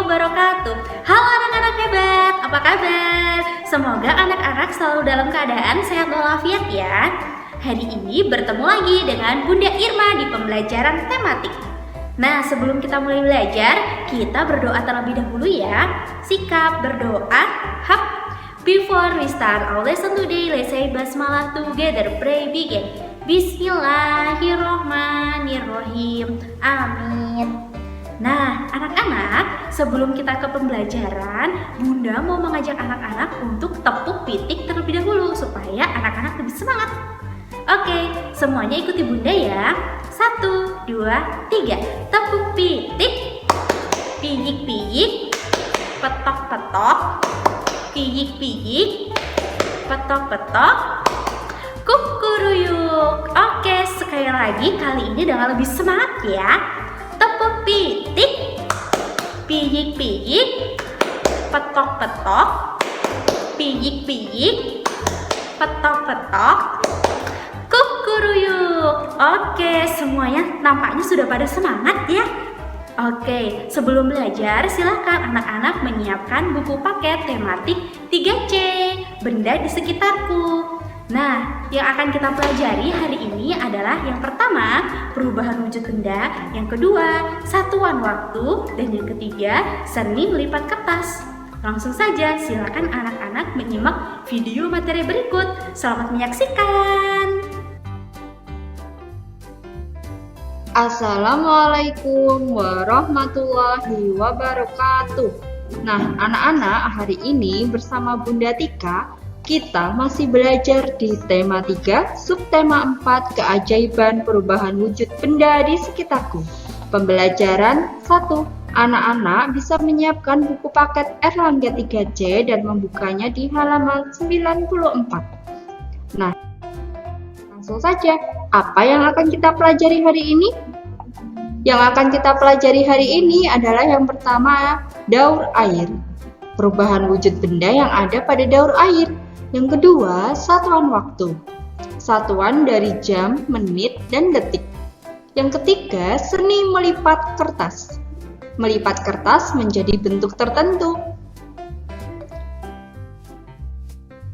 wabarakatuh. Halo anak-anak hebat, apa kabar? Semoga anak-anak selalu dalam keadaan sehat walafiat ya. Hari ini bertemu lagi dengan Bunda Irma di pembelajaran tematik. Nah, sebelum kita mulai belajar, kita berdoa terlebih dahulu ya. Sikap berdoa, hap. Before we start our lesson today, let's say basmalah together, pray begin. Bismillahirrohmanirrohim. Amin. Nah, anak-anak, sebelum kita ke pembelajaran, Bunda mau mengajak anak-anak untuk tepuk pitik terlebih dahulu supaya anak-anak lebih semangat. Oke, semuanya ikuti Bunda ya. 1, 2, 3. Tepuk pitik. Piyik-piyik. Petok-petok. Piyik-piyik. Petok-petok. Kukuruyuk. Oke, sekali lagi kali ini dengan lebih semangat ya. Tepuk pitik, piyik-piyik, petok-petok, piyik-piyik, petok-petok, kukuruyuk. Oke, semuanya nampaknya sudah pada semangat ya. Oke, sebelum belajar silakan anak-anak menyiapkan buku paket tematik 3C, benda di sekitarku. Nah, yang akan kita pelajari hari ini adalah yang pertama, perubahan wujud benda, yang kedua, satuan waktu, dan yang ketiga, seni melipat kertas. Langsung saja, silakan anak-anak menyimak video materi berikut. Selamat menyaksikan. Assalamualaikum warahmatullahi wabarakatuh. Nah, anak-anak, hari ini bersama Bunda Tika, kita masih belajar di tema 3, subtema 4, keajaiban perubahan wujud benda di sekitarku. Pembelajaran 1. Anak-anak bisa menyiapkan buku paket Erlangga 3C dan membukanya di halaman 94. Nah, langsung saja, apa yang akan kita pelajari hari ini? Yang akan kita pelajari hari ini adalah yang pertama, daur air. Perubahan wujud benda yang ada pada daur air. Yang kedua, satuan waktu. Satuan dari jam, menit, dan detik. Yang ketiga, seni melipat kertas. Melipat kertas menjadi bentuk tertentu.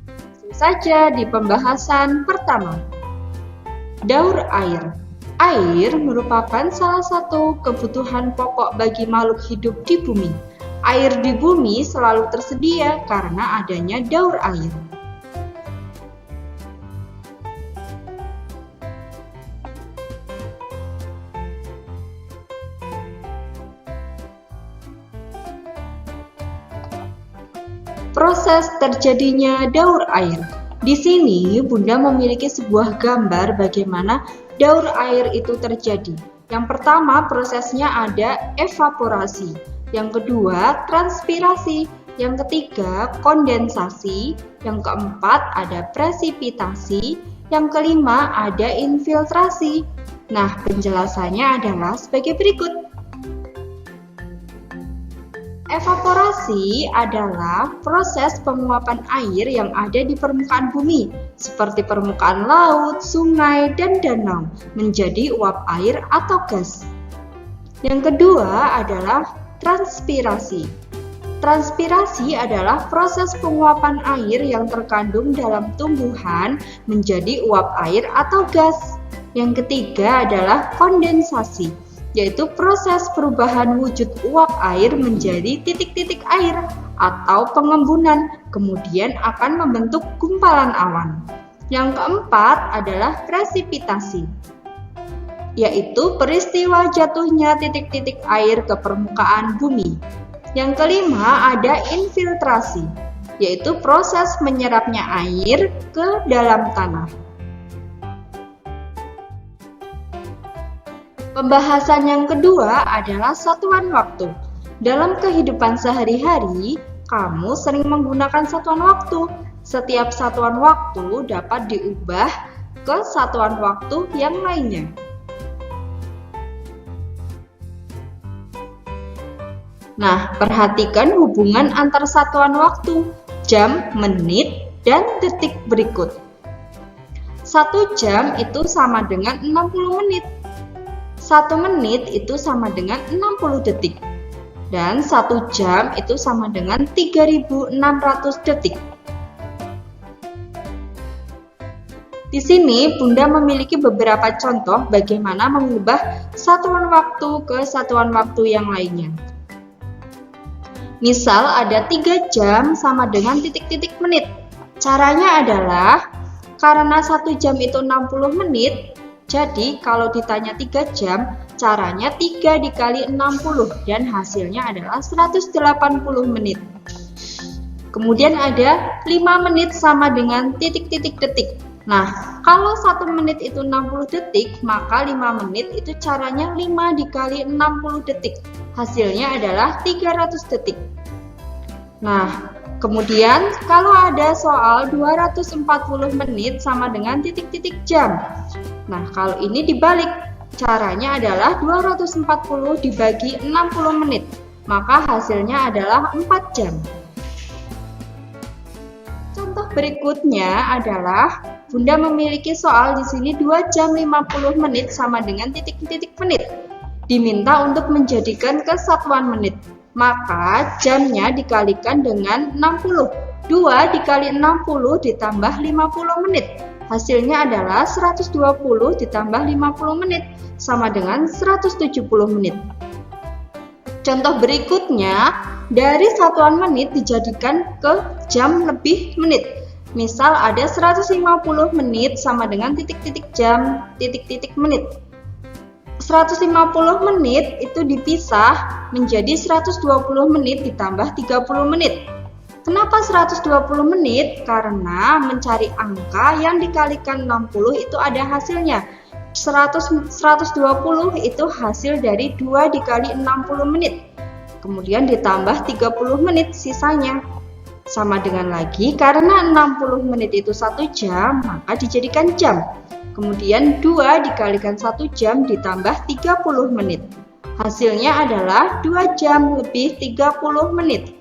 Langsung saja di pembahasan pertama. Daur air. Air merupakan salah satu kebutuhan pokok bagi makhluk hidup di bumi. Air di bumi selalu tersedia karena adanya daur air. Proses terjadinya daur air. Di sini Bunda memiliki sebuah gambar bagaimana daur air itu terjadi. Yang pertama, prosesnya ada evaporasi. Yang kedua, transpirasi. Yang ketiga, kondensasi. Yang keempat, ada presipitasi. Yang kelima, ada infiltrasi. Nah, penjelasannya adalah sebagai berikut. Evaporasi adalah proses penguapan air yang ada di permukaan bumi, seperti permukaan laut, sungai, dan danau, menjadi uap air atau gas. Yang kedua adalah transpirasi. Transpirasi adalah proses penguapan air yang terkandung dalam tumbuhan menjadi uap air atau gas. Yang ketiga adalah kondensasi, yaitu proses perubahan wujud uap air menjadi titik-titik air atau pengembunan, kemudian akan membentuk gumpalan awan. Yang keempat adalah presipitasi, yaitu peristiwa jatuhnya titik-titik air ke permukaan bumi. Yang kelima ada infiltrasi, yaitu proses menyerapnya air ke dalam tanah. Pembahasan yang kedua adalah satuan waktu. Dalam kehidupan sehari-hari, kamu sering menggunakan satuan waktu. Setiap satuan waktu dapat diubah ke satuan waktu yang lainnya. Nah, perhatikan hubungan antar satuan waktu, jam, menit, dan detik berikut. 1 jam itu sama dengan 60 menit. 1 menit itu sama dengan 60 detik. Dan 1 jam itu sama dengan 3.600 detik. Di sini Bunda memiliki beberapa contoh bagaimana mengubah satuan waktu ke satuan waktu yang lainnya. Misal ada 3 jam sama dengan titik-titik menit. Caranya adalah karena 1 jam itu 60 menit, jadi kalau ditanya 3 jam, caranya 3 dikali 60 dan hasilnya adalah 180 menit. Kemudian ada 5 menit sama dengan titik-titik detik. Nah, kalau 1 menit itu 60 detik, maka 5 menit itu caranya 5 dikali 60 detik. Hasilnya adalah 300 detik. Nah, kemudian kalau ada soal 240 menit sama dengan titik-titik jam. Nah, kalau ini dibalik. Caranya adalah 240 dibagi 60 menit. Maka hasilnya adalah 4 jam. Contoh berikutnya adalah Bunda memiliki soal di sini 2 jam 50 menit sama dengan titik-titik menit. Diminta untuk menjadikan kesatuan menit. Maka jamnya dikalikan dengan 60. 2 dikali 60 ditambah 50 menit. Hasilnya adalah 120 ditambah 50 menit sama dengan 170 menit. Contoh berikutnya, dari satuan menit dijadikan ke jam lebih menit. Misal ada 150 menit sama dengan titik-titik jam, titik-titik menit. 150 menit itu dipisah menjadi 120 menit ditambah 30 menit. Kenapa 120 menit? Karena mencari angka yang dikalikan 60 itu ada hasilnya. 120 itu hasil dari 2 dikali 60 menit. Kemudian ditambah 30 menit sisanya. Sama dengan lagi, karena 60 menit itu 1 jam, maka dijadikan jam. Kemudian 2 dikalikan 1 jam ditambah 30 menit. Hasilnya adalah 2 jam lebih 30 menit.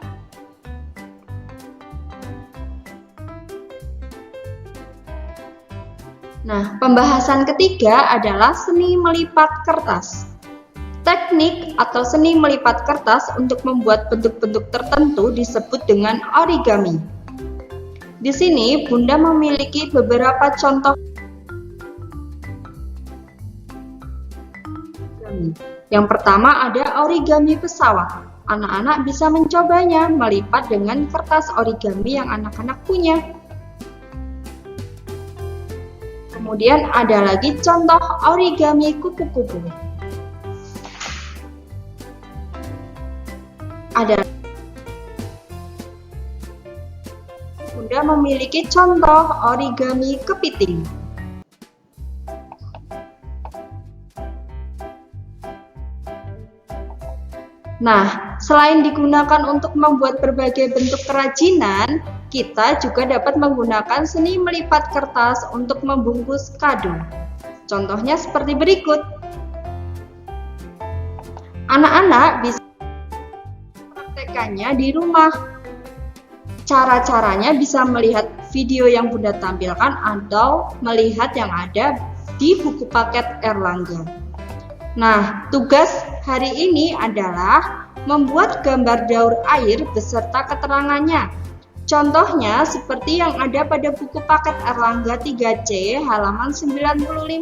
Nah, pembahasan ketiga adalah seni melipat kertas. Teknik atau seni melipat kertas untuk membuat bentuk-bentuk tertentu disebut dengan origami. Di sini Bunda memiliki beberapa contoh origami. Yang pertama ada origami pesawat. Anak-anak bisa mencobanya melipat dengan kertas origami yang anak-anak punya. Kemudian ada lagi contoh origami kupu-kupu. Bunda memiliki contoh origami kepiting. Nah, selain digunakan untuk membuat berbagai bentuk kerajinan, kita juga dapat menggunakan seni melipat kertas untuk membungkus kado. Contohnya seperti berikut. Anak-anak bisa mempraktekannya di rumah. Cara-caranya bisa melihat video yang Bunda tampilkan atau melihat yang ada di buku paket Erlangga. Nah, tugas hari ini adalah membuat gambar daur air beserta keterangannya. Contohnya seperti yang ada pada buku paket Erlangga 3C halaman 95.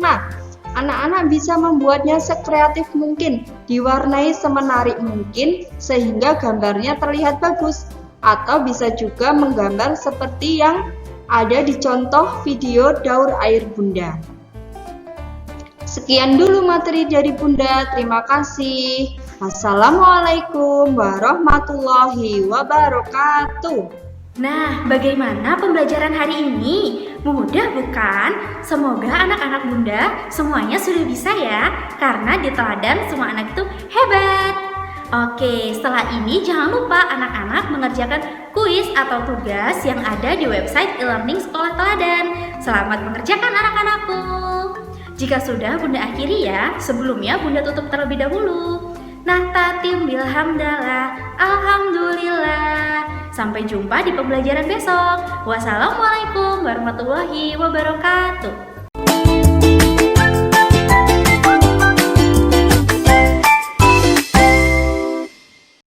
Anak-anak bisa membuatnya sekreatif mungkin, diwarnai semenarik mungkin sehingga gambarnya terlihat bagus. Atau bisa juga menggambar seperti yang ada di contoh video daur air Bunda. Sekian dulu materi dari Bunda, terima kasih. Wassalamualaikum warahmatullahi wabarakatuh. Nah, bagaimana pembelajaran hari ini? Mudah bukan? Semoga anak-anak Bunda semuanya sudah bisa ya, karena di teladan semua anak itu hebat. Oke, setelah ini jangan lupa anak-anak mengerjakan kuis atau tugas yang ada di website e-learning Sekolah Teladan. Selamat mengerjakan anak-anakku. Jika sudah, Bunda akhiri ya. Sebelumnya Bunda tutup terlebih dahulu. Nahtatim bilhamdalah, alhamdulillah. Sampai jumpa di pembelajaran besok. Wassalamualaikum warahmatullahi wabarakatuh.